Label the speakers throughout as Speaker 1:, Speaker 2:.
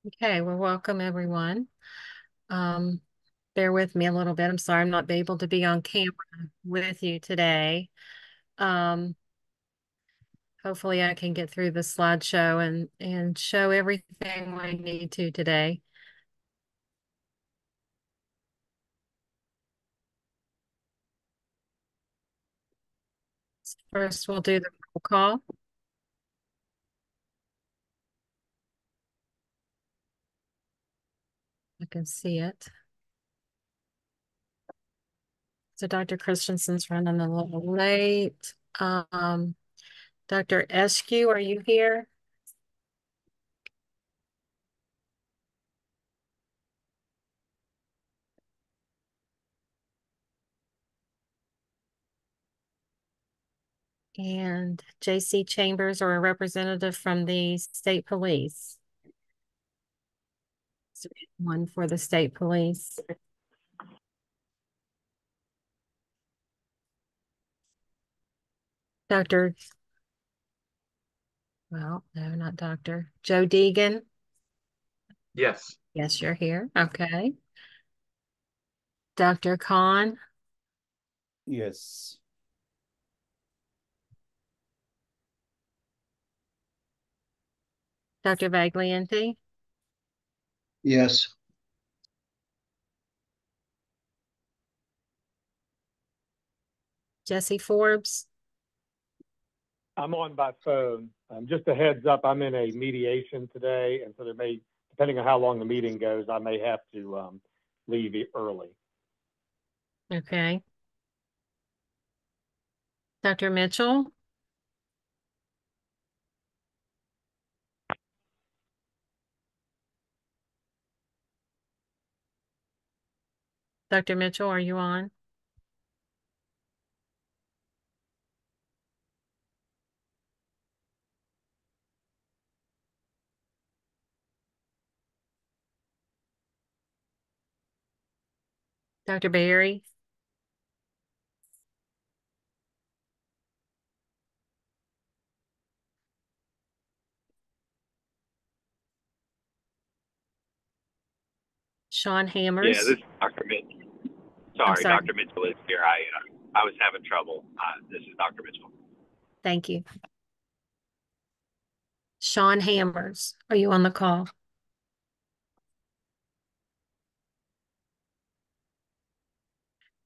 Speaker 1: Okay, well, welcome everyone. Um, Bear with me a little bit. I'm sorry I'm not able to be on camera with you today. Um, Hopefully I can get through the slideshow and show everything we need to today. First, we'll do the roll call. I can see it. So Dr. Christensen's running a little late. Dr. Eskew, are you here? And J.C. Chambers or a representative from the state police? So one for the state police. Dr. Well, no, not Dr. Joe Deegan.
Speaker 2: Yes.
Speaker 1: Yes, you're here. Okay. Dr. Khan,
Speaker 3: Yes.
Speaker 1: Dr. Vaglianti,
Speaker 4: Yes.
Speaker 1: Jesse Forbes.
Speaker 2: I'm on by phone. Just a heads up, I'm in a mediation today, and so there may, depending on how long the meeting goes, I may have to leave early.
Speaker 1: Okay. Dr. Mitchell. Dr. Mitchell, are you on? Dr. Barry? Sean
Speaker 5: Yeah,
Speaker 1: Hammers.
Speaker 5: this is Dr. Mitchell.
Speaker 1: I'm
Speaker 5: Sorry,
Speaker 1: sorry.
Speaker 5: Dr. Mitchell is here. I was having trouble. This is Dr. Mitchell.
Speaker 1: Thank you. Sean Hammers, are you on the call?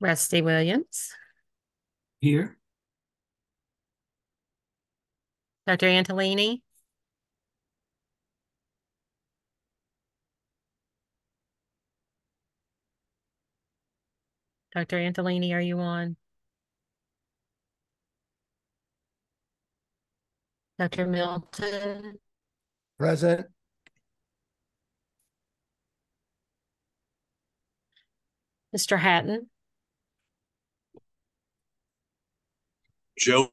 Speaker 1: Rusty Williams.
Speaker 3: Here?
Speaker 1: Dr. Antolini. Dr. Antolini, are you on? Dr. Milton.
Speaker 3: Present.
Speaker 1: Mr. Hatton.
Speaker 4: Joe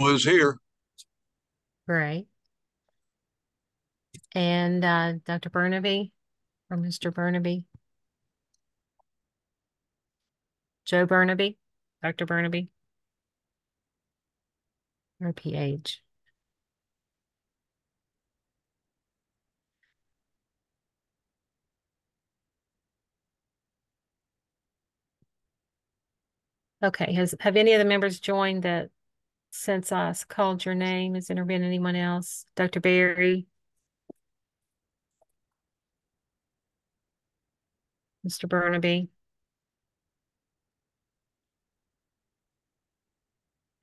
Speaker 4: is here.
Speaker 1: Great. And Dr. Burnaby or Mr. Burnaby? Joe Burnaby, Dr. Burnaby, or PH. Okay, have any of the members joined that since I called your name? Has there been anyone else? Dr. Barry, Mr. Burnaby?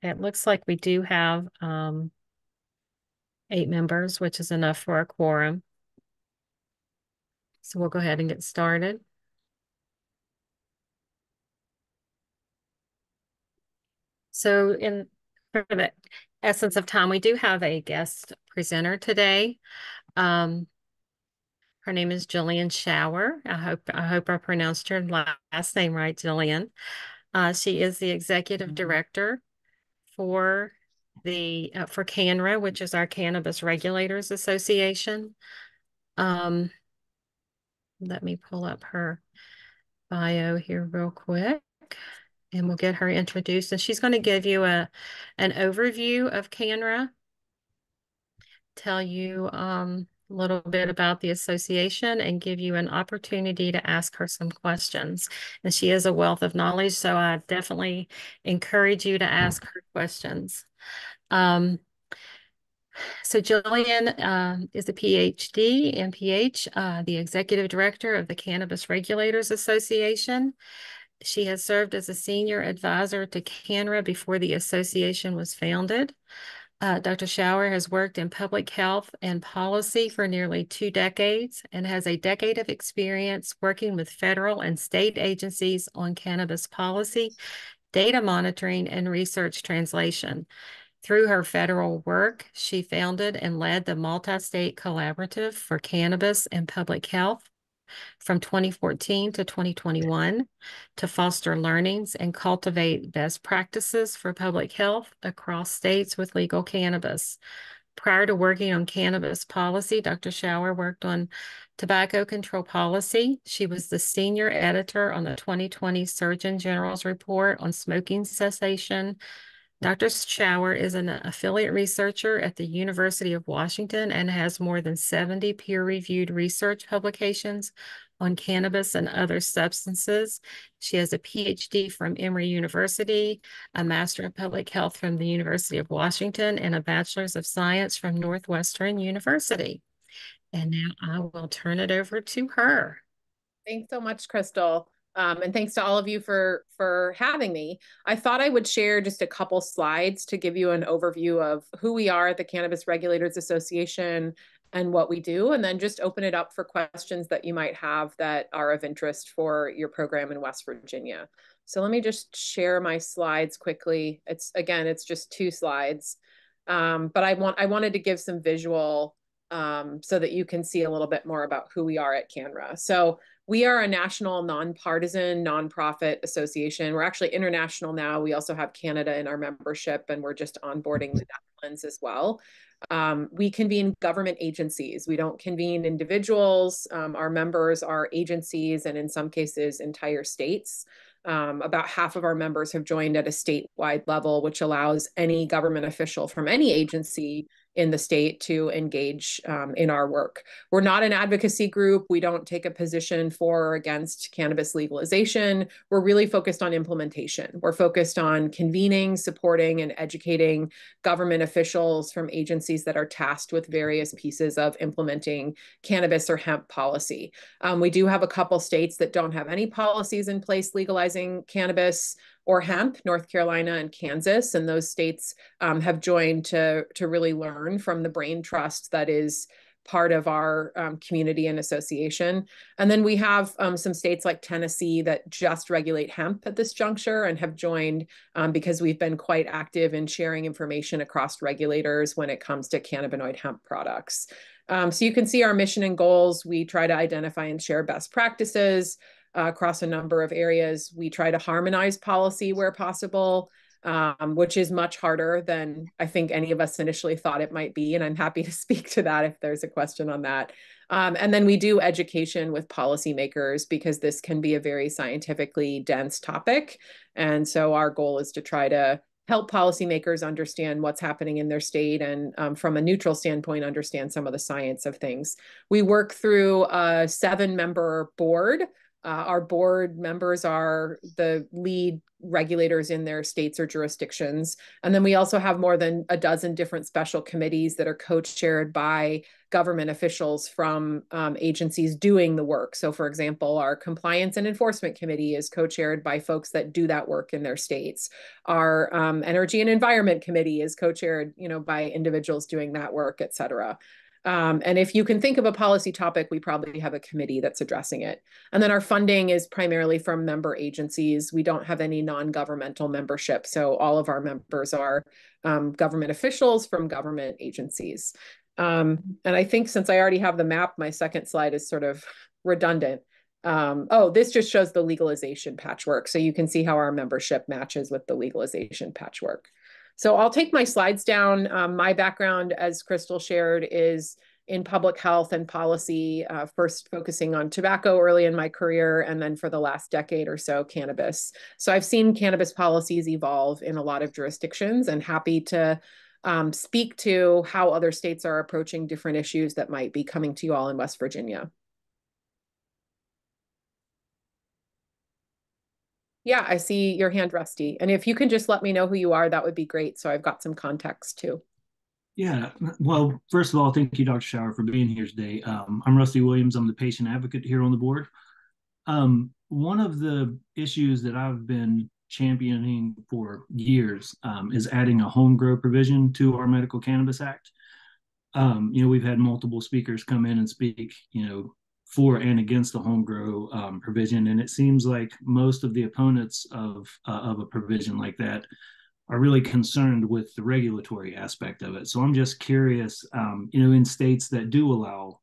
Speaker 1: It looks like we do have 8 members, which is enough for a quorum. So we'll go ahead and get started. So for the essence of time, we do have a guest presenter today. Her name is Jillian Shower. I hope I pronounced her last name right, Jillian. She is the executive director for for CANRA, which is our Cannabis Regulators Association. Let me pull up her bio here real quick, and we'll get her introduced. And she's going to give you an overview of CANRA, tell you a a little bit about the association and give you an opportunity to ask her some questions. And she is a wealth of knowledge, so I definitely encourage you to ask her questions. Um, so Jillian is a PhD, MPH, the Executive Director of the Cannabis Regulators Association. She has served as a senior advisor to CANRA before the association was founded. Dr. Schauer has worked in public health and policy for nearly 2 decades and has a decade of experience working with federal and state agencies on cannabis policy, data monitoring, and research translation. Through her federal work, she founded and led the Multi-State Collaborative for Cannabis and Public Health from 2014 to 2021 to foster learnings and cultivate best practices for public health across states with legal cannabis. Prior to working on cannabis policy, Dr. Schauer worked on tobacco control policy. She was the senior editor on the 2020 Surgeon General's report on smoking cessation. Dr. Schauer is an affiliate researcher at the University of Washington and has more than 70 peer-reviewed research publications on cannabis and other substances. She has a PhD from Emory University, a Master of Public Health from the University of Washington, and a Bachelor's of Science from Northwestern University. And now I will turn it over to her.
Speaker 6: Thanks so much, Crystal. And thanks to all of you for having me. I thought I would share just a couple slides to give you an overview of who we are at the Cannabis Regulators Association and what we do, and then just open it up for questions that you might have that are of interest for your program in West Virginia. So let me just share my slides quickly. It's just 2 slides, but I wanted to give some visual so that you can see a little bit more about who we are at CANRA. So we are a national nonpartisan nonprofit association. We're actually international now. We also have Canada in our membership, and we're just onboarding the Netherlands as well. We convene government agencies. We don't convene individuals. Our members are agencies and in some cases entire states. About half of our members have joined at a statewide level, which allows any government official from any agency in the state to engage in our work. We're not an advocacy group. We don't take a position for or against cannabis legalization. We're really focused on implementation. We're focused on convening, supporting, and educating government officials from agencies that are tasked with various pieces of implementing cannabis or hemp policy. We do have a couple states that don't have any policies in place legalizing cannabis or hemp, North Carolina and Kansas, and those states have joined to really learn from the brain trust that is part of our community and association. And then we have some states like Tennessee that just regulate hemp at this juncture and have joined because we've been quite active in sharing information across regulators when it comes to cannabinoid hemp products. So you can see our mission and goals. We try to identify and share best practices across a number of areas. We try to harmonize policy where possible, which is much harder than I think any of us initially thought it might be. And I'm happy to speak to that if there's a question on that. And then we do education with policymakers because this can be a very scientifically dense topic. And so our goal is to try to help policymakers understand what's happening in their state and from a neutral standpoint, understand some of the science of things. We work through a 7-member board. Our board members are the lead regulators in their states or jurisdictions. And then we also have more than a dozen different special committees that are co-chaired by government officials from agencies doing the work. So for example, our compliance and enforcement committee is co-chaired by folks that do that work in their states. Our energy and environment committee is co-chaired, by individuals doing that work, et cetera. And if you can think of a policy topic, we probably have a committee that's addressing it. And then our funding is primarily from member agencies. We don't have any non-governmental membership. So all of our members are government officials from government agencies. And I think since I already have the map, my second slide is sort of redundant. This just shows the legalization patchwork. So you can see how our membership matches with the legalization patchwork. So I'll take my slides down. My background, as Crystal shared, is in public health and policy, first focusing on tobacco early in my career, and then for the last decade or so, cannabis. So I've seen cannabis policies evolve in a lot of jurisdictions and happy to speak to how other states are approaching different issues that might be coming to you all in West Virginia. Yeah, I see your hand, Rusty. And if you can just let me know who you are, that would be great. So I've got some context too.
Speaker 3: Yeah, well, first of all, thank you, Dr. Shower, for being here today. I'm Rusty Williams. I'm the patient advocate here on the board. One of the issues that I've been championing for years is adding a home grow provision to our Medical Cannabis Act. We've had multiple speakers come in and speak, for and against the home grow provision, and it seems like most of the opponents of a provision like that are really concerned with the regulatory aspect of it. So I'm just curious, in states that do allow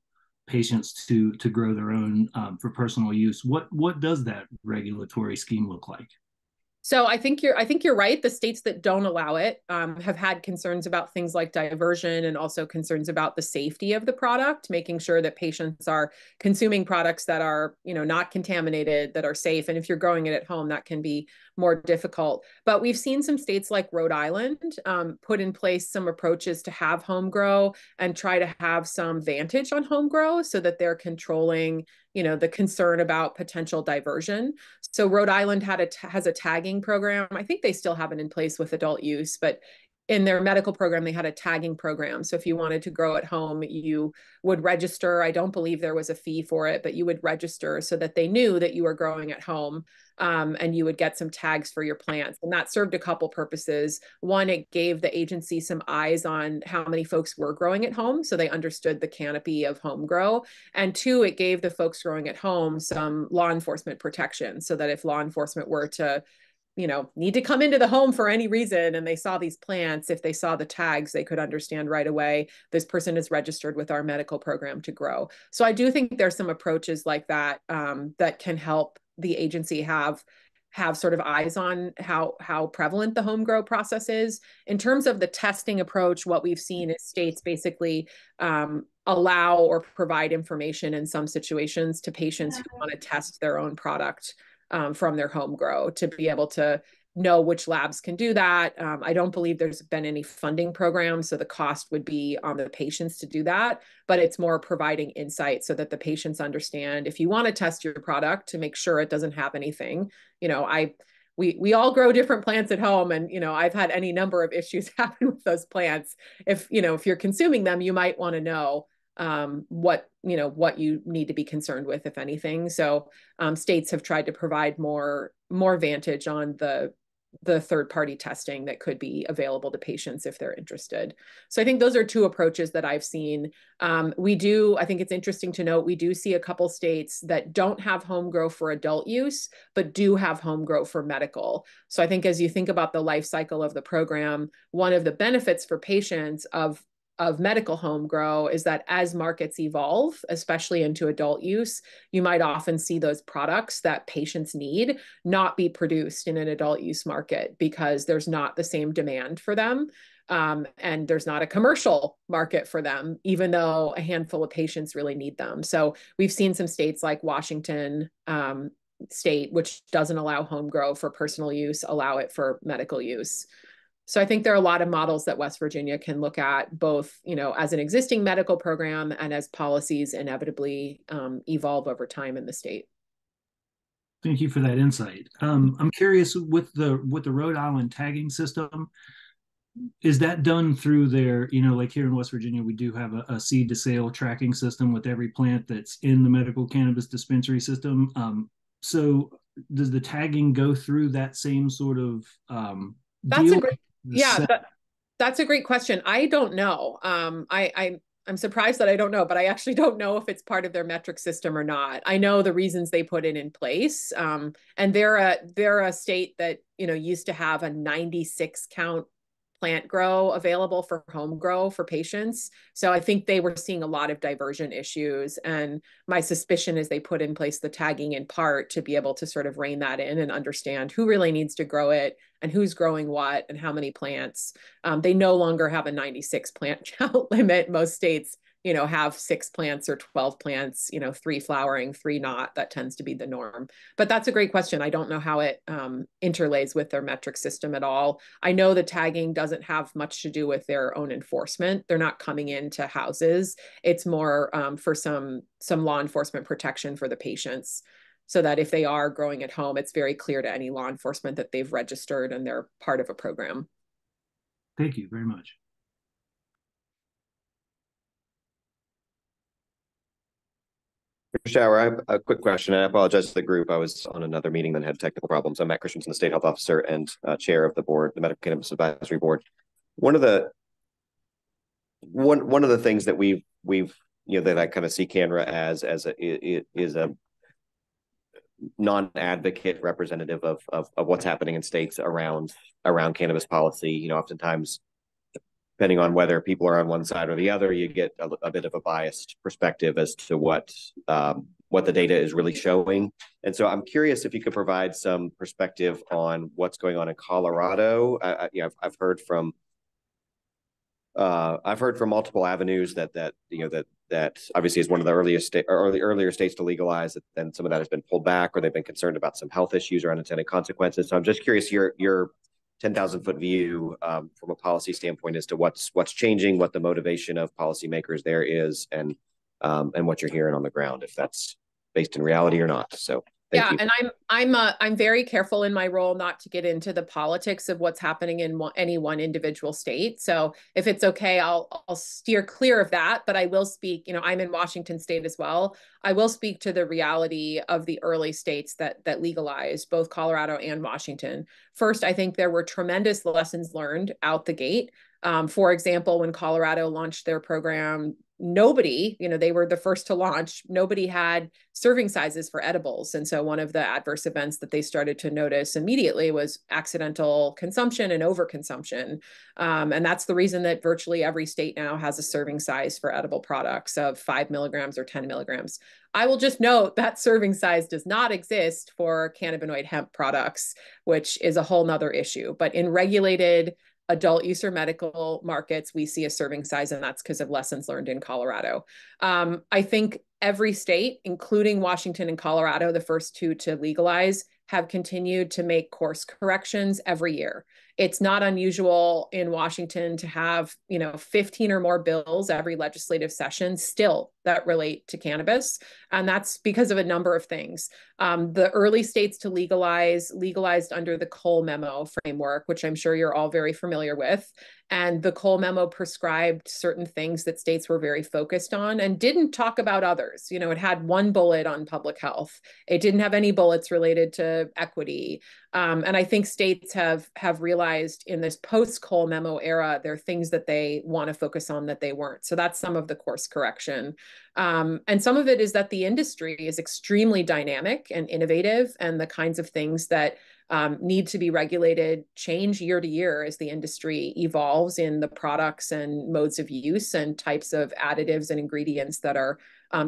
Speaker 3: patients to grow their own for personal use, what does that regulatory scheme look like?
Speaker 6: So I think you're right. The states that don't allow it have had concerns about things like diversion and also concerns about the safety of the product, making sure that patients are consuming products that are, not contaminated, that are safe. And if you're growing it at home, that can be more difficult. But we've seen some states like Rhode Island put in place some approaches to have home grow and try to have some vantage on home grow so that they're controlling, the concern about potential diversion. So Rhode Island has a tagging program. I think they still have it in place with adult use, but in their medical program, they had a tagging program. So if you wanted to grow at home, you would register. I don't believe there was a fee for it, but you would register so that they knew that you were growing at home. And you would get some tags for your plants. And that served a couple purposes. One, it gave the agency some eyes on how many folks were growing at home, so they understood the canopy of home grow. And two, it gave the folks growing at home some law enforcement protection, so that if law enforcement were to need to come into the home for any reason and they saw these plants, if they saw the tags, they could understand right away, this person is registered with our medical program to grow. So I do think there's some approaches like that that can help the agency have sort of eyes on how prevalent the home grow process is. In terms of the testing approach, what we've seen is states basically allow or provide information in some situations to patients who want to test their own product from their home grow to be able to know which labs can do that. I don't believe there's been any funding program, so the cost would be on the patients to do that, but it's more providing insight so that the patients understand if you want to test your product to make sure it doesn't have anything. We all grow different plants at home, and I've had any number of issues happen with those plants. If you're consuming them, you might want to know what you need to be concerned with, if anything. So states have tried to provide more vantage on the third-party testing that could be available to patients if they're interested. So I think those are two approaches that I've seen. I think it's interesting to note, we do see a couple states that don't have home grow for adult use, but do have home grow for medical. So I think as you think about the life cycle of the program, one of the benefits for patients of medical home grow is that as markets evolve, especially into adult use, you might often see those products that patients need not be produced in an adult use market because there's not the same demand for them. And there's not a commercial market for them, even though a handful of patients really need them. So we've seen some states like Washington state, which doesn't allow home grow for personal use, allow it for medical use. So I think there are a lot of models that West Virginia can look at, both, as an existing medical program and as policies inevitably evolve over time in the state.
Speaker 3: Thank you for that insight. I'm curious, with the Rhode Island tagging system, is that done through their, like here in West Virginia, we do have a seed to sale tracking system with every plant that's in the medical cannabis dispensary system. So does the tagging go through that same sort of
Speaker 6: That's
Speaker 3: deal?
Speaker 6: That's a great question. I don't know. I'm surprised that I don't know, but I actually don't know if it's part of their metric system or not. I know the reasons they put it in place. And they're a state that, used to have a 96 count plant grow available for home grow for patients. So I think they were seeing a lot of diversion issues. And my suspicion is they put in place the tagging in part to be able to sort of rein that in and understand who really needs to grow it and who's growing what and how many plants. They no longer have a 96 plant count limit. Most states have 6 plants or 12 plants, 3 flowering, 3 not. That tends to be the norm. But that's a great question. I don't know how it interlays with their metric system at all. I know the tagging doesn't have much to do with their own enforcement. They're not coming into houses. It's more for some law enforcement protection for the patients, so that if they are growing at home, it's very clear to any law enforcement that they've registered and they're part of a program.
Speaker 3: Thank you very much.
Speaker 7: Mr. Shower, I have a quick question. I apologize to the group. I was on another meeting that had technical problems. I'm Matt Christensen, the State Health Officer and Chair of the board, the Medical Cannabis Advisory Board. One of the things that we've that I kind of see CANRA as a non-advocate representative of what's happening in states around cannabis policy. Oftentimes, depending on whether people are on one side or the other, you get a bit of a biased perspective as to what the data is really showing. And so I'm curious if you could provide some perspective on what's going on in Colorado. I've heard from multiple avenues that obviously is one of the earlier states to legalize it. Then some of that has been pulled back, or they've been concerned about some health issues or unintended consequences. So I'm just curious your 10,000-foot view from a policy standpoint as to what's changing, what the motivation of policymakers there is, and what you're hearing on the ground, if that's based in reality or not. So thank you.
Speaker 6: And I'm very careful in my role not to get into the politics of what's happening in any one individual state. So if it's okay, I'll steer clear of that. But I will speak. I'm in Washington State as well. I will speak to the reality of the early states that legalized, both Colorado and Washington. First, I think there were tremendous lessons learned out the gate. For example, when Colorado launched their program, nobody, they were the first to launch, nobody had serving sizes for edibles. And so one of the adverse events that they started to notice immediately was accidental consumption and overconsumption. And that's the reason that virtually every state now has a serving size for edible products of 5 milligrams or 10 milligrams. I will just note that serving size does not exist for cannabinoid hemp products, which is a whole nother issue. But in regulated adult use or medical markets, we see a serving size, and that's because of lessons learned in Colorado. I think every state, including Washington and Colorado, the first two to legalize, have continued to make course corrections every year. It's not unusual in Washington to have, 15 or more bills every legislative session still that relate to cannabis. And that's because of a number of things. The early states to legalized under the Cole Memo framework, which I'm sure you're all very familiar with. And the Cole Memo prescribed certain things that states were very focused on and didn't talk about others. It had one bullet on public health. It didn't have any bullets related to equity. And I think states have realized in this post-Cole Memo era, there are things that they want to focus on that they weren't. So that's some of the course correction. And some of it is that the industry is extremely dynamic and innovative, and the kinds of things that need to be regulated change year to year as the industry evolves in the products and modes of use and types of additives and ingredients that are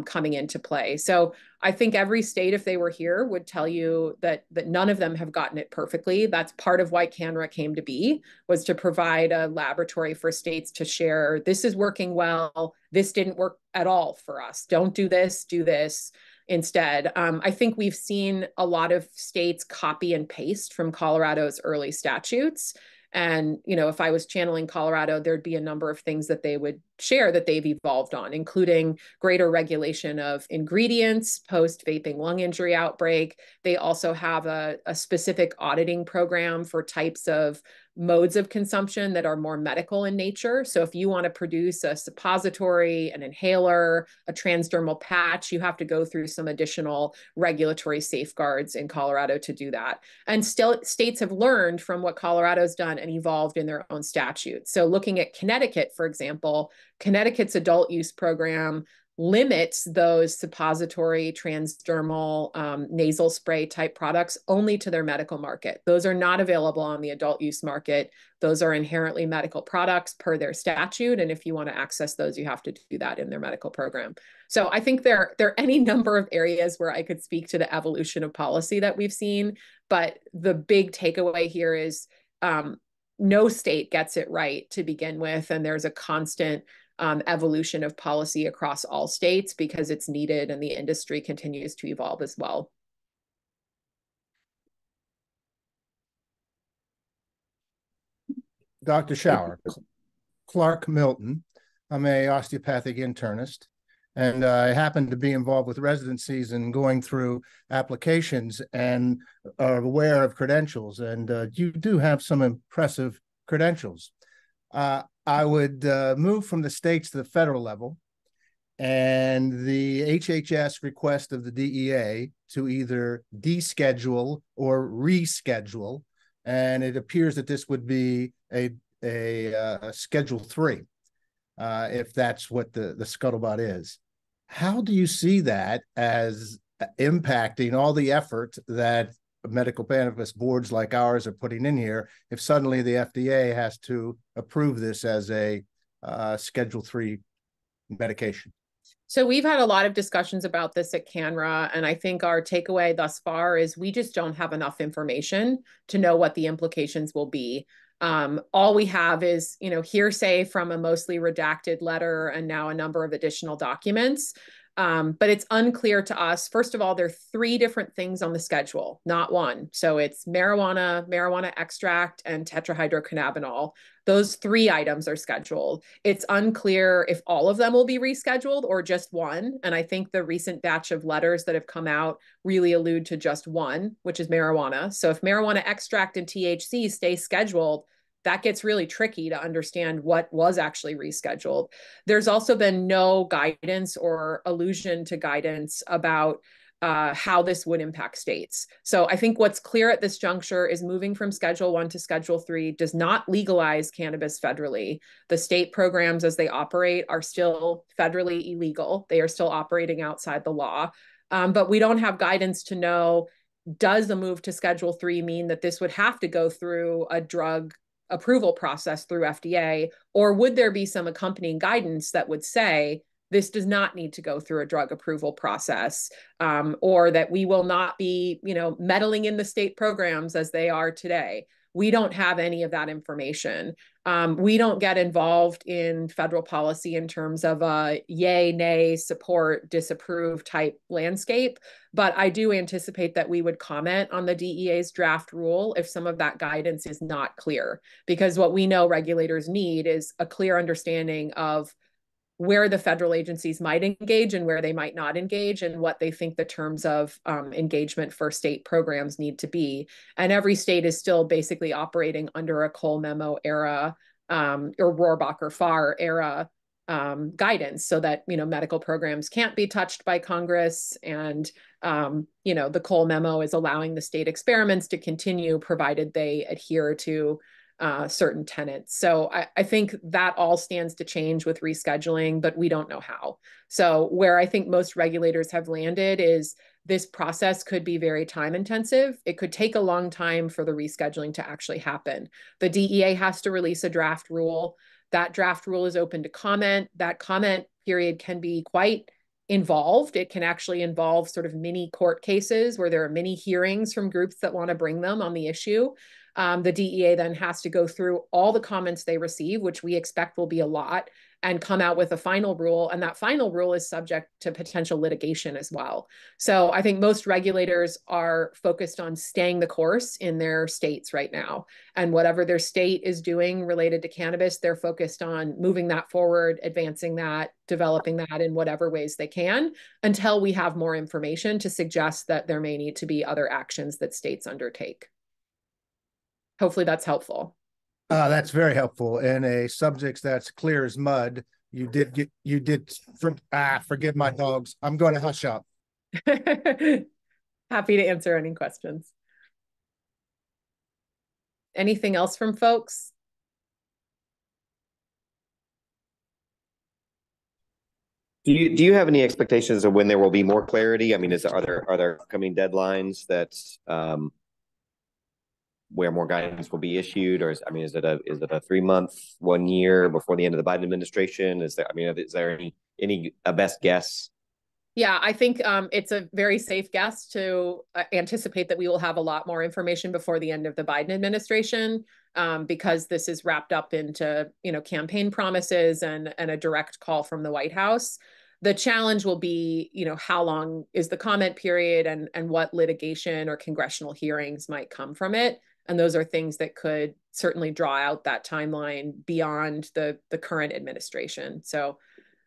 Speaker 6: coming into play. So I think every state, if they were here, would tell you that none of them have gotten it perfectly. That's part of why CANRA came to be, was to provide a laboratory for states to share, this is working well, this didn't work at all for us. Don't do this, do this instead. I think we've seen a lot of states copy and paste from Colorado's early statutes. And, if I was channeling Colorado, there'd be a number of things that they would share that they've evolved on, including greater regulation of ingredients post-vaping lung injury outbreak. They also have a specific auditing program for types of modes of consumption that are more medical in nature. So if you want to produce a suppository, an inhaler, a transdermal patch, you have to go through some additional regulatory safeguards in Colorado to do that. And still, states have learned from what Colorado's done and evolved in their own statutes. So looking at Connecticut, for example, Connecticut's adult use program limits those suppository, transdermal, nasal spray type products only to their medical market. Those are not available on the adult use market. Those are inherently medical products per their statute. And if you want to access those, you have to do that in their medical program. So I think there are any number of areas where I could speak to the evolution of policy that we've seen. But the big takeaway here is no state gets it right to begin with. And there's a constant evolution of policy across all states because it's needed and the industry continues to evolve as well.
Speaker 8: Dr. Shower, Clark Milton. I'm a osteopathic internist, and I happen to be involved with residencies and going through applications and are aware of credentials. And you do have some impressive credentials. I would move from the states to the federal level, and the HHS request of the DEA to either deschedule or reschedule, and it appears that this would be a Schedule 3, if that's what the scuttlebutt is. How do you see that as impacting all the effort that medical cannabis boards like ours are putting in here if suddenly the FDA has to approve this as a Schedule 3 medication?
Speaker 6: So we've had a lot of discussions about this at CANRA, and I think our takeaway thus far is we just don't have enough information to know what the implications will be. All we have is, hearsay from a mostly redacted letter and now a number of additional documents. But it's unclear to us. First of all, there are 3 different things on the schedule, not one. So it's marijuana extract, and tetrahydrocannabinol. Those 3 items are scheduled. It's unclear if all of them will be rescheduled or just one. And I think the recent batch of letters that have come out really allude to just one, which is marijuana. So if marijuana extract and THC stay scheduled, that gets really tricky to understand what was actually rescheduled. There's also been no guidance or allusion to guidance about how this would impact states. So I think what's clear at this juncture is moving from Schedule 1 to Schedule 3 does not legalize cannabis federally. The state programs as they operate are still federally illegal. They are still operating outside the law. But we don't have guidance to know, does the move to Schedule 3 mean that this would have to go through a drug approval process through FDA, or would there be some accompanying guidance that would say this does not need to go through a drug approval process, or that we will not be, meddling in the state programs as they are today? We don't have any of that information. We don't get involved in federal policy in terms of a yay, nay, support, disapprove type landscape. But I do anticipate that we would comment on the DEA's draft rule if some of that guidance is not clear, because what we know regulators need is a clear understanding of where the federal agencies might engage and where they might not engage, and what they think the terms of engagement for state programs need to be. And every state is still basically operating under a Cole Memo era or Rohrabacher Farr era guidance, so that medical programs can't be touched by Congress, and the Cole Memo is allowing the state experiments to continue provided they adhere to certain tenets. So I think that all stands to change with rescheduling, but we don't know how. So where I think most regulators have landed is this process could be very time intensive. It could take a long time for the rescheduling to actually happen. The DEA has to release a draft rule. That draft rule is open to comment. That comment period can be quite involved. It can actually involve sort of mini court cases where there are many hearings from groups that want to bring them on the issue. The DEA then has to go through all the comments they receive, which we expect will be a lot, and come out with a final rule. And that final rule is subject to potential litigation as well. So I think most regulators are focused on staying the course in their states right now. And whatever their state is doing related to cannabis, they're focused on moving that forward, advancing that, developing that in whatever ways they can, until we have more information to suggest that there may need to be other actions that states undertake. Hopefully that's helpful.
Speaker 8: That's very helpful. In a subject that's clear as mud, forgive my dogs. I'm going to hush up.
Speaker 6: Happy to answer any questions. Anything else from folks?
Speaker 7: Do you have any expectations of when there will be more clarity? I mean, are there coming deadlines that where more guidance will be issued, or is it a 3-month, 1 year before the end of the Biden administration? Is there any best guess?
Speaker 6: Yeah, I think it's a very safe guess to anticipate that we will have a lot more information before the end of the Biden administration. because this is wrapped up into, campaign promises and a direct call from the White House. The challenge will be, how long is the comment period and what litigation or congressional hearings might come from it. And those are things that could certainly draw out that timeline beyond the current administration. So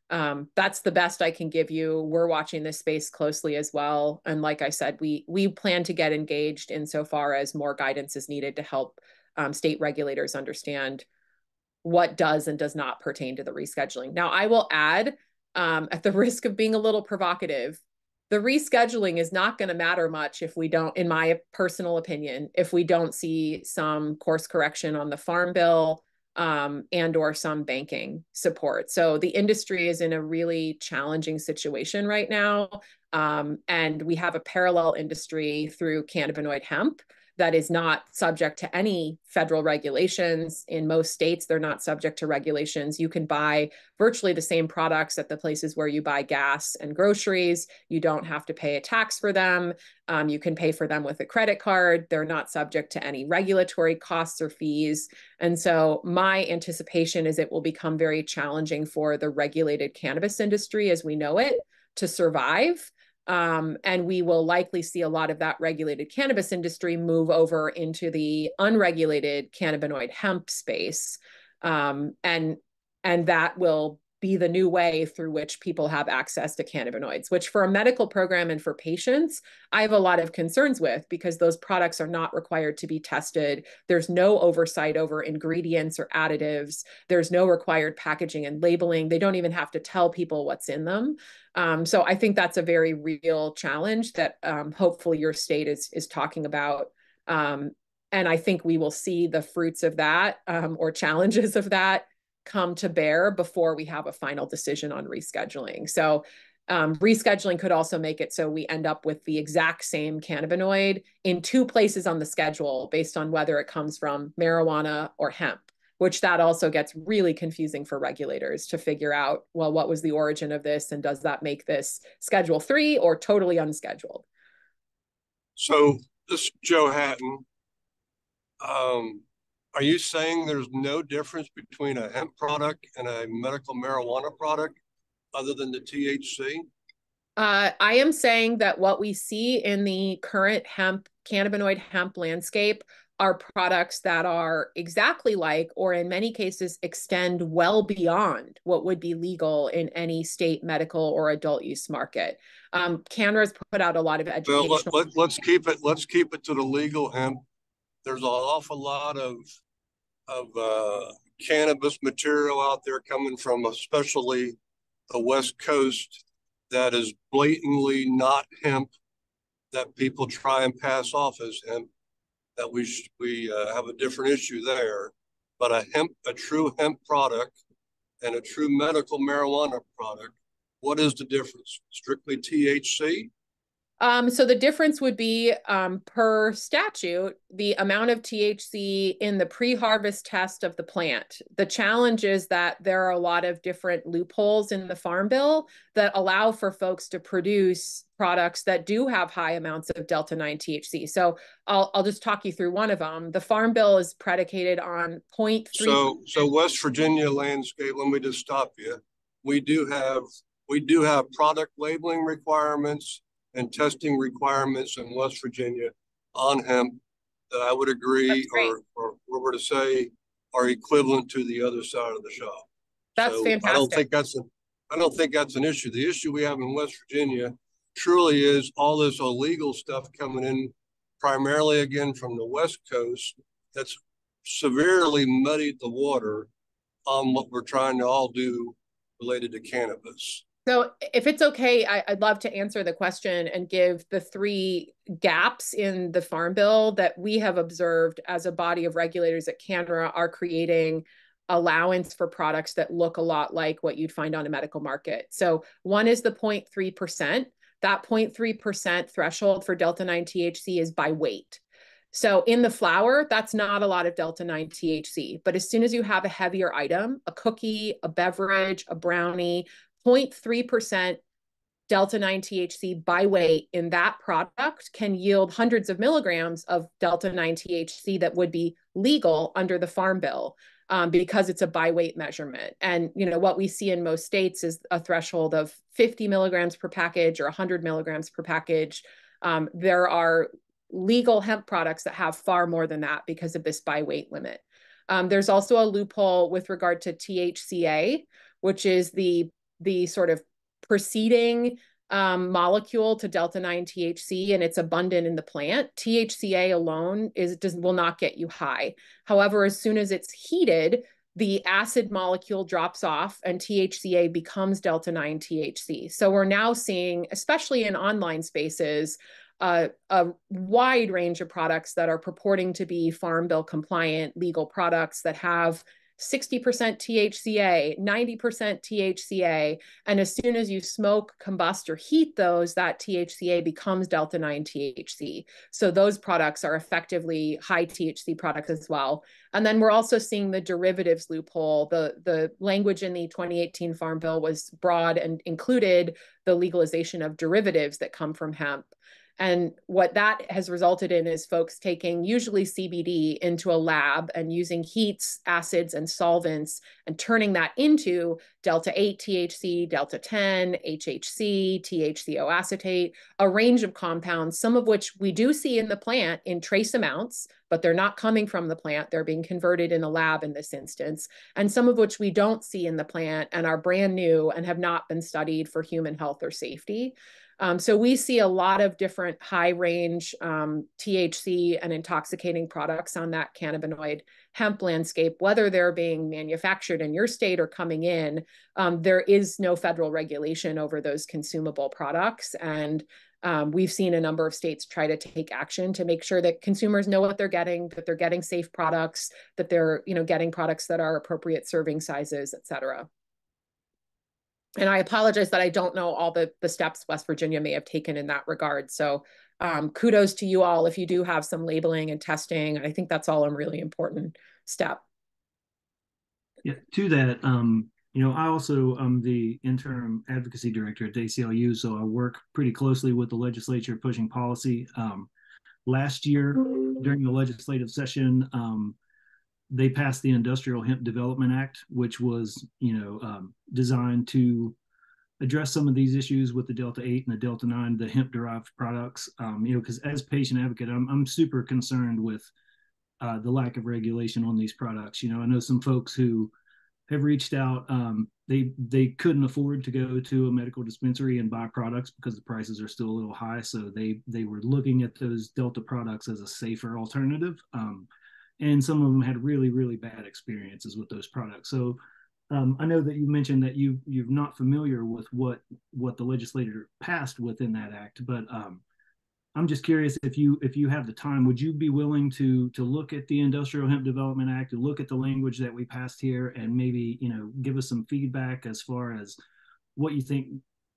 Speaker 6: that's the best I can give you. We're watching this space closely as well. And like I said, we plan to get engaged insofar as more guidance is needed to help state regulators understand what does and does not pertain to the rescheduling. Now, I will add, at the risk of being a little provocative, the rescheduling is not going to matter much if we don't, in my personal opinion, if we don't see some course correction on the Farm Bill and or some banking support. So the industry is in a really challenging situation right now. And we have a parallel industry through cannabinoid hemp that is not subject to any federal regulations. In most states, they're not subject to regulations. You can buy virtually the same products at the places where you buy gas and groceries. You don't have to pay a tax for them. You can pay for them with a credit card. They're not subject to any regulatory costs or fees. And so my anticipation is it will become very challenging for the regulated cannabis industry as we know it to survive. And we will likely see a lot of that regulated cannabis industry move over into the unregulated cannabinoid hemp space. And that will be the new way through which people have access to cannabinoids, which for a medical program and for patients, I have a lot of concerns with because those products are not required to be tested. There's no oversight over ingredients or additives. There's no required packaging and labeling. They don't even have to tell people what's in them. So I think that's a very real challenge that hopefully your state is talking about. And I think we will see the fruits of that or challenges of that come to bear before we have a final decision on rescheduling. So rescheduling could also make it so we end up with the exact same cannabinoid in two places on the schedule based on whether it comes from marijuana or hemp, which that also gets really confusing for regulators to figure out, well, what was the origin of this? And does that make this Schedule 3 or totally unscheduled?
Speaker 4: So this is Joe Hatton. Are you saying there's no difference between a hemp product and a medical marijuana product other than the THC?
Speaker 6: I am saying that what we see in the current cannabinoid hemp landscape are products that are exactly like, or in many cases, extend well beyond what would be legal in any state medical or adult use market. Canada's put out a lot of educational.
Speaker 4: Well, let's keep it to the legal hemp. There's an awful lot of cannabis material out there coming from especially the West Coast that is blatantly not hemp, that people try and pass off as hemp, that we have a different issue there. But a true hemp product and a true medical marijuana product, what is the difference? Strictly THC?
Speaker 6: So the difference would be per statute, the amount of THC in the pre-harvest test of the plant. The challenge is that there are a lot of different loopholes in the Farm Bill that allow for folks to produce products that do have high amounts of Delta-9 THC. So I'll just talk you through one of them. The Farm Bill is predicated on 0.3.
Speaker 4: So West Virginia landscape, let me just stop you. We do have product labeling requirements and testing requirements in West Virginia on hemp that I would agree, or we're to say, are equivalent to the other side of the shop.
Speaker 6: That's
Speaker 4: so
Speaker 6: fantastic.
Speaker 4: I don't think that's an issue. The issue we have in West Virginia truly is all this illegal stuff coming in, primarily again from the West Coast, that's severely muddied the water on what we're trying to all do related to cannabis.
Speaker 6: So if it's okay, I'd love to answer the question and give the 3 gaps in the Farm Bill that we have observed as a body of regulators at Canada are creating allowance for products that look a lot like what you'd find on a medical market. So one is the 0.3%. That 0.3% threshold for Delta-9 THC is by weight. So in the flower, that's not a lot of Delta-9 THC. But as soon as you have a heavier item, a cookie, a beverage, a brownie, 0.3% Delta 9 THC by weight in that product can yield hundreds of milligrams of Delta 9 THC that would be legal under the Farm Bill. Because it's a by weight measurement. And what we see in most states is a threshold of 50 milligrams per package or 100 milligrams per package. There are legal hemp products that have far more than that because of this by weight limit. There's also a loophole with regard to THCA, which is the sort of preceding molecule to Delta 9 THC, and it's abundant in the plant. THCA alone will not get you high. However, as soon as it's heated, the acid molecule drops off and THCA becomes Delta 9 THC. So we're now seeing, especially in online spaces, a wide range of products that are purporting to be Farm Bill compliant legal products that have 60% THCA, 90% THCA. And as soon as you smoke, combust, or heat those, that THCA becomes Delta 9 THC. So those products are effectively high THC products as well. And then we're also seeing the derivatives loophole. The language in the 2018 Farm Bill was broad and included the legalization of derivatives that come from hemp. And what that has resulted in is folks taking usually CBD into a lab and using heats, acids, and solvents and turning that into Delta 8 THC, Delta 10, HHC, THCO acetate, a range of compounds, some of which we do see in the plant in trace amounts, but they're not coming from the plant. They're being converted in a lab in this instance, and some of which we don't see in the plant and are brand new and have not been studied for human health or safety. So we see a lot of different high range THC and intoxicating products on that cannabinoid hemp landscape, whether they're being manufactured in your state or coming in. There is no federal regulation over those consumable products. And we've seen a number of states try to take action to make sure that consumers know what they're getting, that they're getting safe products, that they're getting products that are appropriate serving sizes, et cetera. And I apologize that I don't know all the steps West Virginia may have taken in that regard. So kudos to you all if you do have some labeling and testing. I think that's all a really important step.
Speaker 3: Yeah, to that, I also am the interim advocacy director at the ACLU, so I work pretty closely with the legislature pushing policy. Last year, during the legislative session, they passed the Industrial Hemp Development Act, which was, designed to address some of these issues with the Delta 8 and the Delta 9, the hemp-derived products. Because as patient advocate, I'm super concerned with the lack of regulation on these products. I know some folks who have reached out. They couldn't afford to go to a medical dispensary and buy products because the prices are still a little high. So they were looking at those Delta products as a safer alternative. And some of them had really, really bad experiences with those products. So I know that you mentioned that you're not familiar with what the legislature passed within that act, but I'm just curious if you have the time, would you be willing to look at the Industrial Hemp Development Act, to look at the language that we passed here, and maybe give us some feedback as far as what you think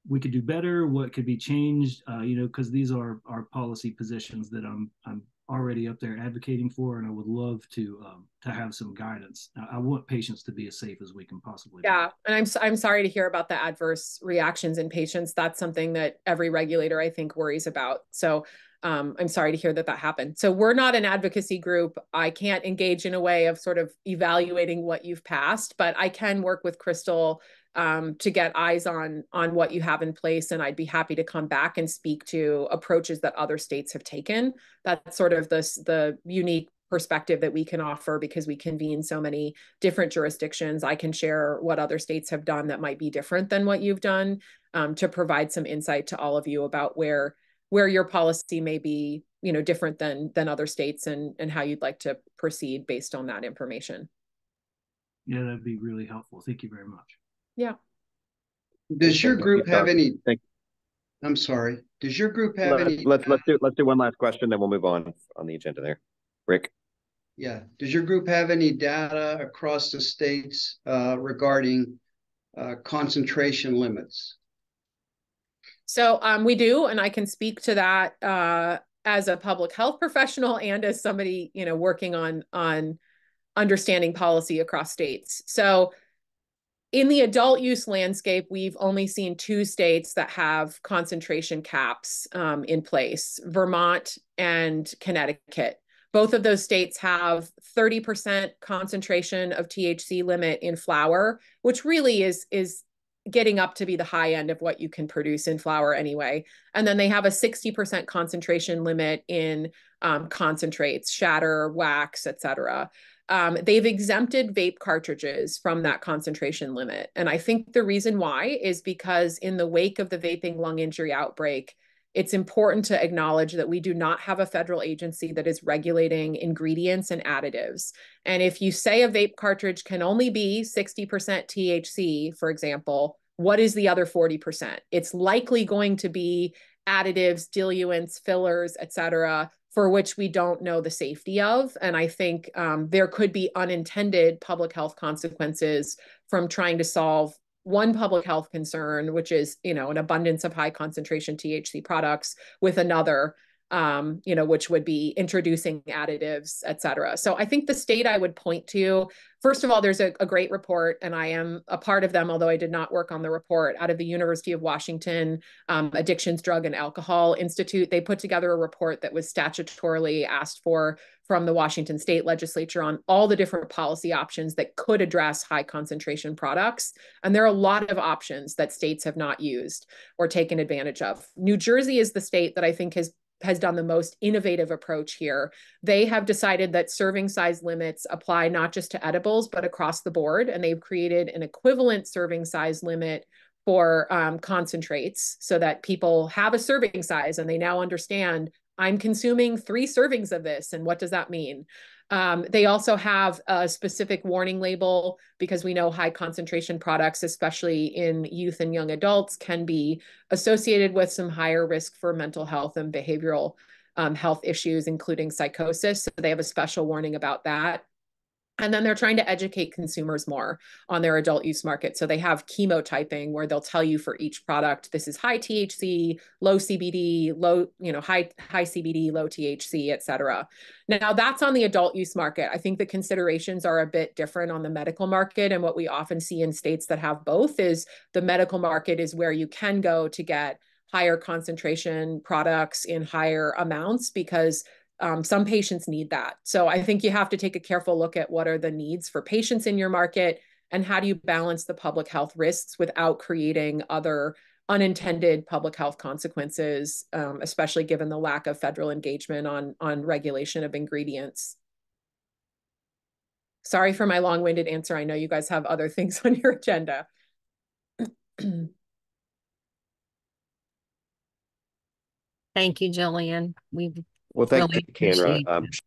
Speaker 3: we could do better, what could be changed, because these are policy positions that I'm already up there advocating for, and I would love to have some guidance. I want patients to be as safe as we can possibly be.
Speaker 6: Yeah, and I'm sorry to hear about the adverse reactions in patients. That's something that every regulator, I think, worries about. So I'm sorry to hear that happened. So we're not an advocacy group. I can't engage in a way of sort of evaluating what you've passed, but I can work with Crystal to get eyes on what you have in place. And I'd be happy to come back and speak to approaches that other states have taken. That's sort of the unique perspective that we can offer because we convene so many different jurisdictions. I can share what other states have done that might be different than what you've done to provide some insight to all of you about where your policy may be, different than other states and how you'd like to proceed based on that information.
Speaker 3: Yeah, that'd be really helpful. Thank you very much.
Speaker 6: Yeah.
Speaker 9: Does your group have any? I'm sorry. Does your group have any?
Speaker 7: Let's do one last question, then we'll move on the agenda there. Rick.
Speaker 9: Yeah. Does your group have any data across the states regarding concentration limits?
Speaker 6: So we do, and I can speak to that as a public health professional and as somebody working on understanding policy across states. So in the adult use landscape, we've only seen 2 states that have concentration caps in place, Vermont and Connecticut. Both of those states have 30% concentration of THC limit in flower, which really is getting up to be the high end of what you can produce in flower anyway. And then they have a 60% concentration limit in concentrates, shatter, wax, etc. They've exempted vape cartridges from that concentration limit. And I think the reason why is because in the wake of the vaping lung injury outbreak, it's important to acknowledge that we do not have a federal agency that is regulating ingredients and additives. And if you say a vape cartridge can only be 60% THC, for example, what is the other 40%? It's likely going to be additives, diluents, fillers, et cetera, for which we don't know the safety of. And I think there could be unintended public health consequences from trying to solve one public health concern, which is, an abundance of high concentration THC products, with another, which would be introducing additives, et cetera. So I think the state I would point to, first of all, there's a great report, and I am a part of them, although I did not work on the report, out of the University of Washington Addictions, Drug, and Alcohol Institute. They put together a report that was statutorily asked for from the Washington state legislature on all the different policy options that could address high concentration products. And there are a lot of options that states have not used or taken advantage of. New Jersey is the state that I think has done the most innovative approach here. They have decided that serving size limits apply not just to edibles, but across the board. And they've created an equivalent serving size limit for concentrates so that people have a serving size and they now understand I'm consuming 3 servings of this. And what does that mean? They also have a specific warning label because we know high concentration products, especially in youth and young adults, can be associated with some higher risk for mental health and behavioral health issues, including psychosis. So they have a special warning about that. And then they're trying to educate consumers more on their adult use market. So they have chemotyping where they'll tell you for each product, this is high THC, low CBD, high CBD, low THC, et cetera. Now that's on the adult use market. I think the considerations are a bit different on the medical market. And what we often see in states that have both is the medical market is where you can go to get higher concentration products in higher amounts because some patients need that. So I think you have to take a careful look at what are the needs for patients in your market and how do you balance the public health risks without creating other unintended public health consequences, especially given the lack of federal engagement on regulation of ingredients. Sorry for my long-winded answer. I know you guys have other things on your agenda.
Speaker 1: Thank you, Jillian. We
Speaker 7: Well, thank
Speaker 1: really
Speaker 7: you, Canra.
Speaker 1: appreciate it.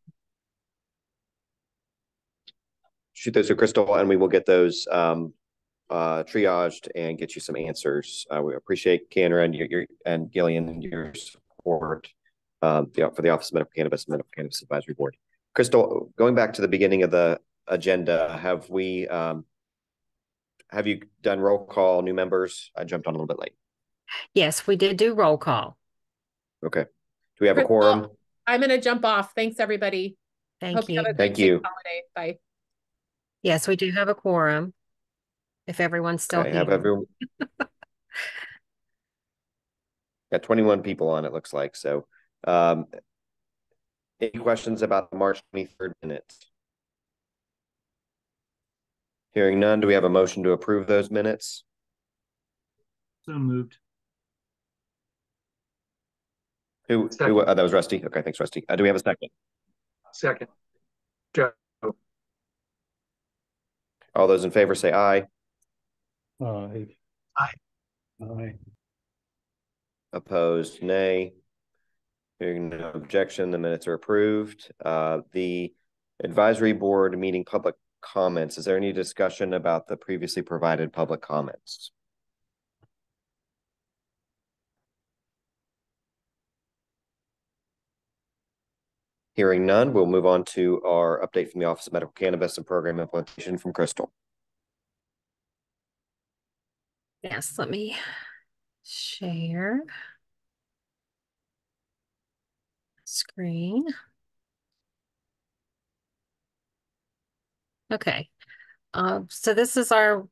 Speaker 7: Shoot those to Crystal, and we will get those triaged and get you some answers. We appreciate Canra and Gillian and your support for the Office of Medical Cannabis and Medical Cannabis Advisory Board. Crystal, going back to the beginning of the agenda, have you done roll call, new members? I jumped on a little bit late.
Speaker 1: Yes, we did do roll call.
Speaker 7: Okay. Do we have a
Speaker 6: Crystal,
Speaker 7: quorum?
Speaker 6: I'm going to jump off. Thanks, everybody.
Speaker 1: Thank
Speaker 6: Hope you have a
Speaker 1: you.
Speaker 6: good
Speaker 7: Thank you.
Speaker 6: holiday. Bye.
Speaker 1: Yes, we do have a quorum. If everyone's still
Speaker 7: Okay,
Speaker 1: here.
Speaker 7: have everyone. Got 21 people on, it looks like. So any questions about the March 23rd minutes? Hearing none, do we have a motion to approve those minutes?
Speaker 3: So moved.
Speaker 7: Who that was Rusty. Okay, thanks, Rusty. Do we have a second?
Speaker 2: Second. Joe.
Speaker 7: All those in favor say aye.
Speaker 2: Aye.
Speaker 8: Aye.
Speaker 7: Opposed, nay. Hearing no objection, the minutes are approved. The advisory board meeting public comments. Is there any discussion about the previously provided public comments? Hearing none, we'll move on to our update from the Office of Medical Cannabis and Program Implementation from Crystal.
Speaker 1: Yes, let me share screen. Okay. So this is our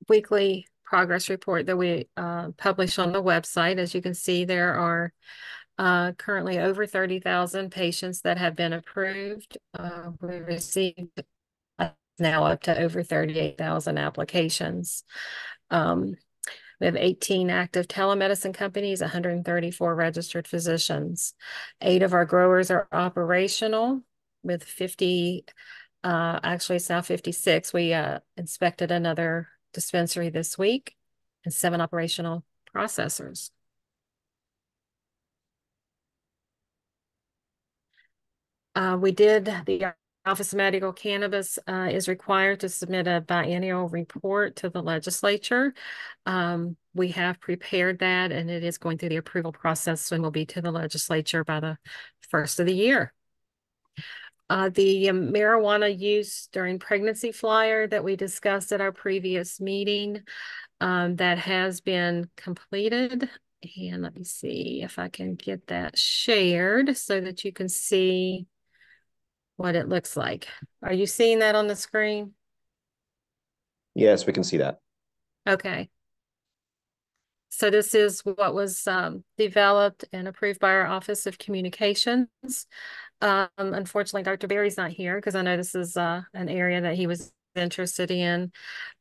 Speaker 1: weekly progress report that we publish on the website. As you can see, there are currently over 30,000 patients that have been approved. We received now up to over 38,000 applications. We have 18 active telemedicine companies, 134 registered physicians. 8 of our growers are operational with 50, actually it's now 56. We inspected another dispensary this week and 7 operational processors. The Office of Medical Cannabis is required to submit a biennial report to the legislature. We have prepared that, and it is going through the approval process and will be to the legislature by the first of the year. The marijuana use during pregnancy flyer that we discussed at our previous meeting, that has been completed. And let me see if I can get that shared so that you can see what it looks like. Are you seeing that on the screen?
Speaker 7: Yes, we can see that.
Speaker 1: Okay. So this is what was developed and approved by our Office of Communications. Unfortunately, Dr. Berry's not here because I know this is an area that he was interested in,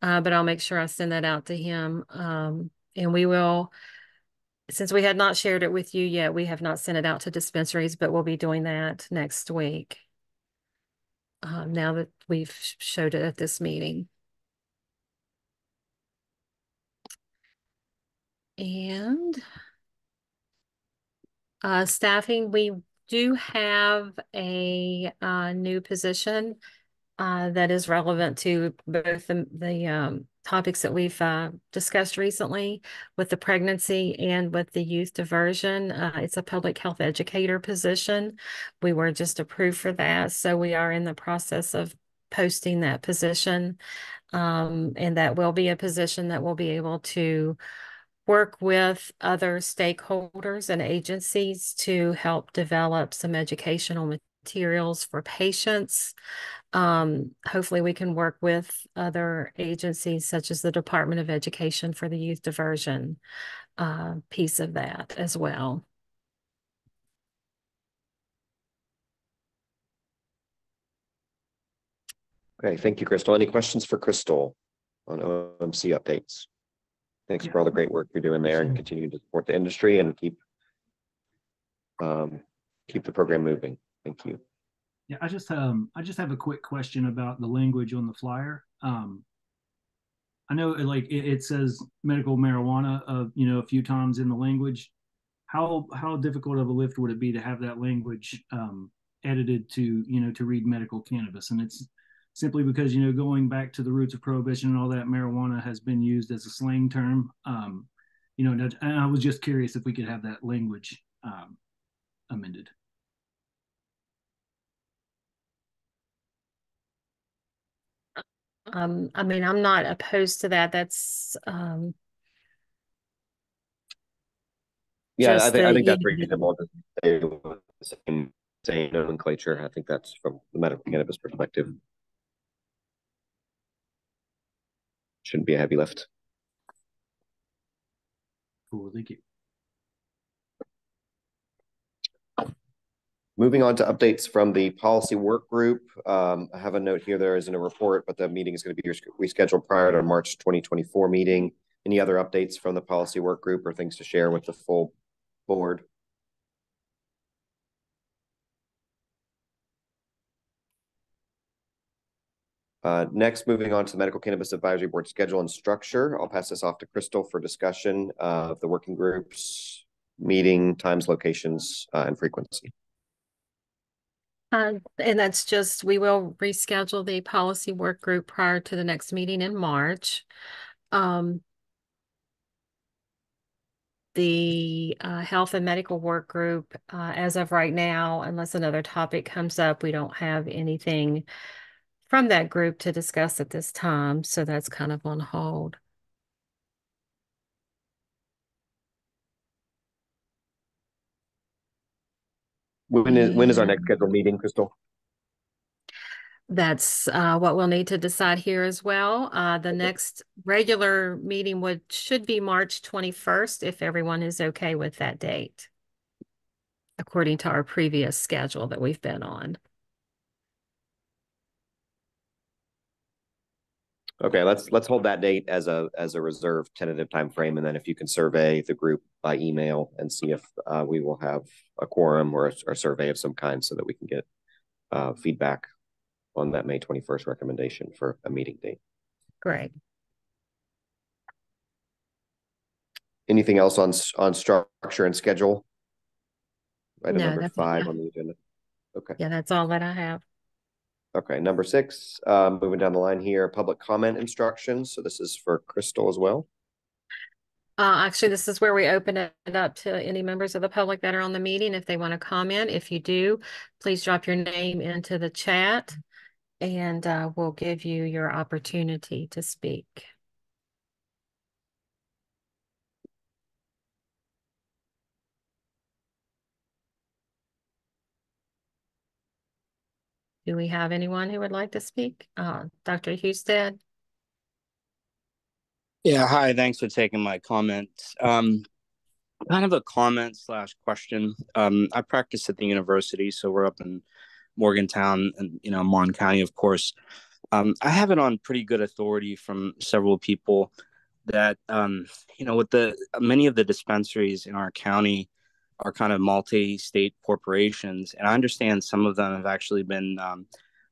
Speaker 1: but I'll make sure I send that out to him. And we will, since we had not shared it with you yet, we have not sent it out to dispensaries, but we'll be doing that next week. Now that we've showed it at this meeting. And staffing, we do have a new position that is relevant to both the topics that we've discussed recently with the pregnancy and with the youth diversion. It's a public health educator position. We were just approved for that. So we are in the process of posting that position. And that will be a position that will be able to work with other stakeholders and agencies to help develop some educational materials for patients. Hopefully we can work with other agencies such as the Department of Education for the youth diversion piece of that as well.
Speaker 7: Okay, thank you, Crystal. Any questions for Crystal on OMC updates? Thanks for all the great work you're doing there and continue to support the industry and keep the program moving. Thank you.
Speaker 3: Yeah, I just have a quick question about the language on the flyer. I know it says medical marijuana a few times in the language. How difficult of a lift would it be to have that language edited to read medical cannabis? And it's simply because going back to the roots of prohibition and all that, marijuana has been used as a slang term. And I was just curious if we could have that language amended.
Speaker 1: I mean, I'm not opposed to that. That's
Speaker 7: yeah, I think that's reasonable to stay with the same nomenclature. I think that's from the medical cannabis perspective. Shouldn't be a heavy lift.
Speaker 3: Cool, thank you.
Speaker 7: Moving on to updates from the policy work group. I have a note here. There isn't a report, but the meeting is going to be rescheduled prior to March 2024 meeting. Any other updates from the policy work group or things to share with the full board? Next, moving on to the Medical Cannabis Advisory Board schedule and structure. I'll pass this off to Crystal for discussion of the working groups, meeting times, locations, and frequency.
Speaker 1: And that's just, we will reschedule the policy work group prior to the next meeting in March. The health and medical work group, as of right now, unless another topic comes up, we don't have anything from that group to discuss at this time. So that's kind of on hold.
Speaker 7: When is our next scheduled meeting, Crystal?
Speaker 1: That's what we'll need to decide here as well. The next regular meeting should be March 21st, if everyone is okay with that date, according to our previous schedule that we've been on.
Speaker 7: Okay, let's hold that date as a reserved tentative time frame, and then if you can survey the group by email and see if we will have a quorum or a survey of some kind, so that we can get feedback on that May 21st recommendation for a meeting date.
Speaker 1: Great.
Speaker 7: Anything else on structure and schedule? Item
Speaker 1: No,
Speaker 7: number
Speaker 1: that's
Speaker 7: 5 on the agenda. Okay.
Speaker 1: Yeah, that's all that I have.
Speaker 7: Okay, number 6, moving down the line here, public comment instructions. So this is for Crystal as well.
Speaker 1: Actually, this is where we open it up to any members of the public that are on the meeting if they want to comment. If you do, please drop your name into the chat and we'll give you your opportunity to speak. Do we have anyone who would like to speak? Dr. Husted?
Speaker 10: Yeah, hi, thanks for taking my comments. Kind of a comment slash question. I practice at the university, so we're up in Morgantown and, Mon County, of course. I have it on pretty good authority from several people that, with many of the dispensaries in our county are kind of multi-state corporations. And I understand some of them have actually been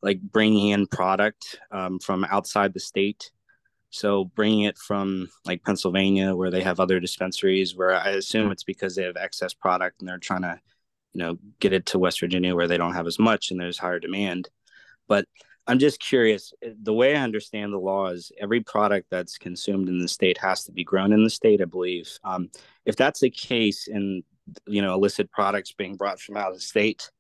Speaker 10: like bringing in product from outside the state. So bringing it from like Pennsylvania, where they have other dispensaries, where I assume it's because they have excess product and they're trying to, get it to West Virginia where they don't have as much and there's higher demand. But I'm just curious, the way I understand the law is every product that's consumed in the state has to be grown in the state, I believe. If that's the case and, illicit products being brought from out of state,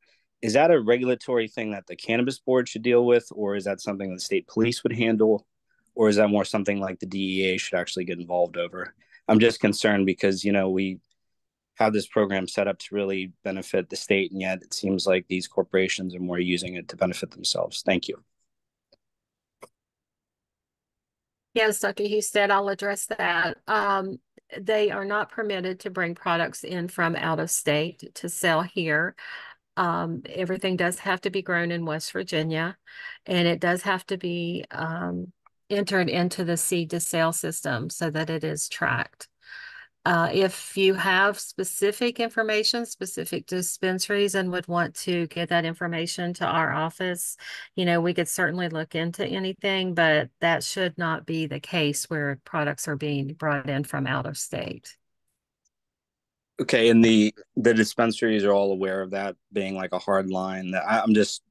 Speaker 10: is that a regulatory thing that the Cannabis Board should deal with, or is that something the state police would handle? Or is that more something like the DEA should actually get involved over? I'm just concerned because, we have this program set up to really benefit the state, and yet it seems like these corporations are more using it to benefit themselves. Thank you.
Speaker 1: Yes, Dr. Husted, I'll address that. They are not permitted to bring products in from out of state to sell here. Everything does have to be grown in West Virginia, and it does have to be entered into the seed to sale system so that it is tracked. If you have specific information, specific dispensaries, and would want to get that information to our office, we could certainly look into anything, but that should not be the case where products are being brought in from out of state.
Speaker 10: Okay, and the dispensaries are all aware of that being like a hard line. I'm just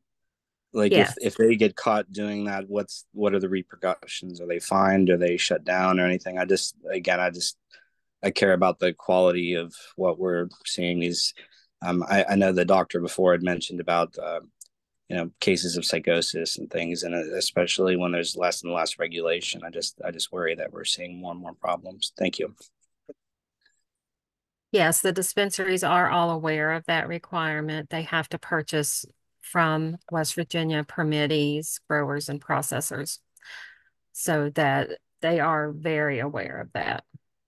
Speaker 10: like,
Speaker 1: yes.
Speaker 10: if they get caught doing that, what are the repercussions? Are they fined? Are they shut down or anything? I care about the quality of what we're seeing. I know the doctor before had mentioned about cases of psychosis and things, and especially when there's less and less regulation, I just worry that we're seeing more and more problems. Thank you.
Speaker 1: Yes, the dispensaries are all aware of that requirement. They have to purchase from West Virginia permittees, growers, and processors, so that they are very aware of that.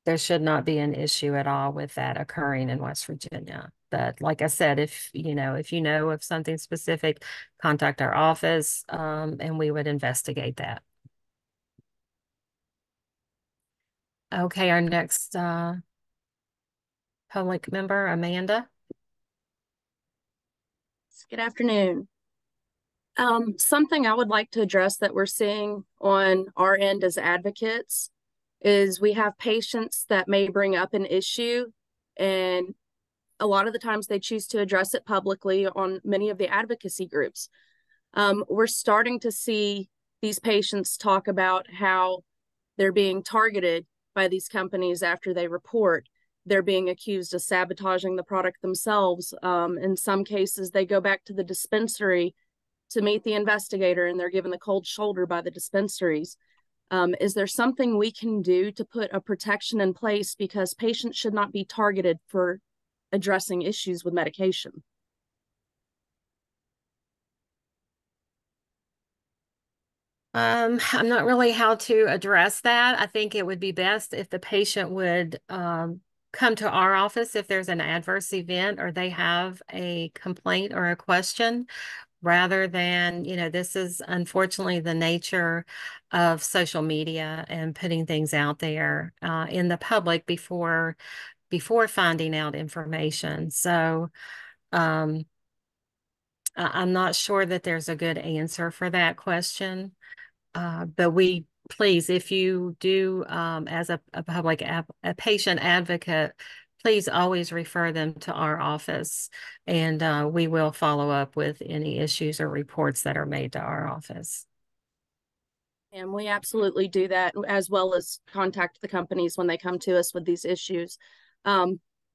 Speaker 1: There should not be an issue at all with that occurring in West Virginia. But like I said, if you know of something specific, contact our office and we would investigate that. Okay, our next public member, Amanda.
Speaker 11: Good afternoon. Something I would like to address that we're seeing on our end as advocates is we have patients that may bring up an issue, and a lot of the times they choose to address it publicly on many of the advocacy groups. We're starting to see these patients talk about how they're being targeted by these companies after they report. They're being accused of sabotaging the product themselves. In some cases, they go back to the dispensary to meet the investigator and they're given the cold shoulder by the dispensaries. Is there something we can do to put a protection in place, because patients should not be targeted for addressing issues with medication?
Speaker 1: I'm not really how to address that. I think it would be best if the patient would come to our office if there's an adverse event or they have a complaint or a question, rather than, this is unfortunately the nature of social media and putting things out there in the public before finding out information. So I'm not sure that there's a good answer for that question. But please, if you do, as a patient advocate, please always refer them to our office, and we will follow up with any issues or reports that are made to our office.
Speaker 11: And we absolutely do that, as well as contact the companies when they come to us with these issues.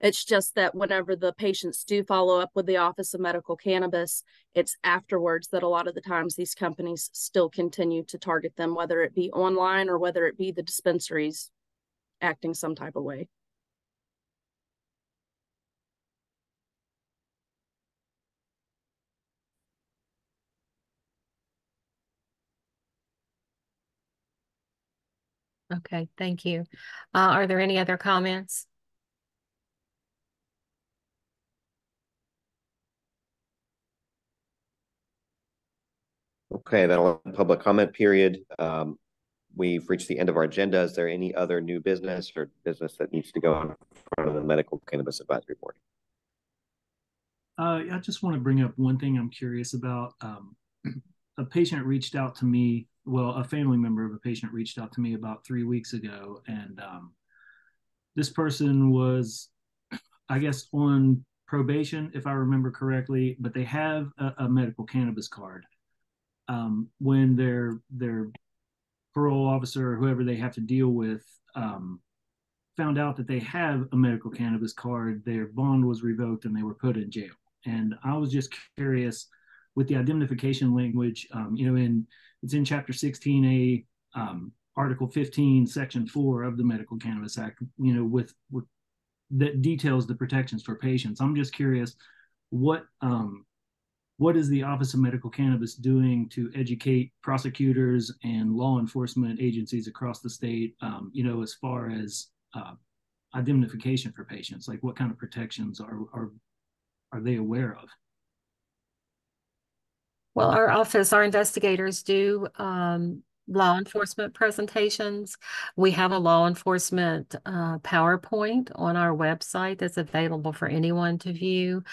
Speaker 11: It's just that whenever the patients do follow up with the Office of Medical Cannabis, it's afterwards that a lot of the times these companies still continue to target them, whether it be online or whether it be the dispensaries acting some type of way.
Speaker 1: Okay, thank you. Are there any other comments?
Speaker 7: Okay, that'll end the public comment period. We've reached the end of our agenda. Is there any other new business or business that needs to go in front of the Medical Cannabis Advisory Board?
Speaker 3: I just want to bring up one thing I'm curious about. A patient reached out to me, well, a family member of a patient reached out to me about 3 weeks ago, and this person was, I guess, on probation, if I remember correctly, but they have a medical cannabis card. When their parole officer or whoever they have to deal with found out that they have a medical cannabis card, their bond was revoked and they were put in jail. And I was just curious with the indemnification language, it's in Chapter 16A, Article 15, Section 4 of the Medical Cannabis Act, with that details the protections for patients. I'm just curious, what is the Office of Medical Cannabis doing to educate prosecutors and law enforcement agencies across the state, as far as indemnification for patients? Like, what kind of protections are they aware of?
Speaker 1: Well, our investigators do law enforcement presentations. We have a law enforcement PowerPoint on our website that's available for anyone to view.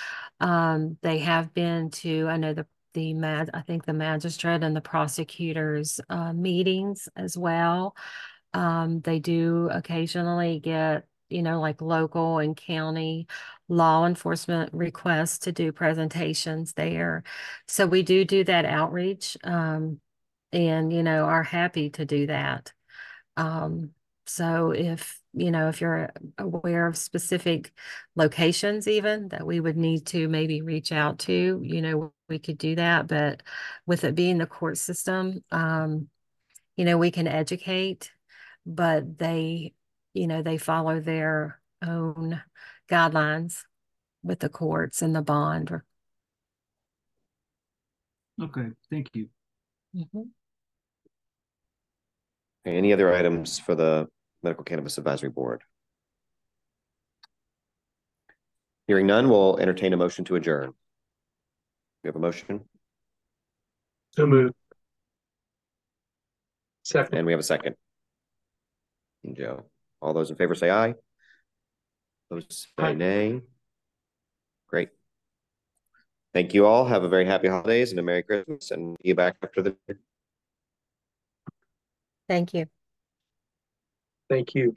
Speaker 1: They have been to, I know I think the magistrate and the prosecutors meetings as well. They do occasionally get, like local and county law enforcement requests to do presentations there. So we do that outreach, and, are happy to do that. So if you're aware of specific locations even that we would need to maybe reach out to, we could do that. But with it being the court system, we can educate, but they follow their own guidelines with the courts and the bond.
Speaker 3: Okay, thank you.
Speaker 1: Mhm.
Speaker 7: Okay, any other items for the Medical Cannabis Advisory Board? Hearing none, we'll entertain a motion to adjourn. We have a motion?
Speaker 2: So moved. Second.
Speaker 7: And we have a second. And Joe. All those in favor say aye. Those say nay. Great. Thank you all. Have a very happy holidays and a Merry Christmas, and see you back after the.
Speaker 1: Thank you.
Speaker 2: Thank you.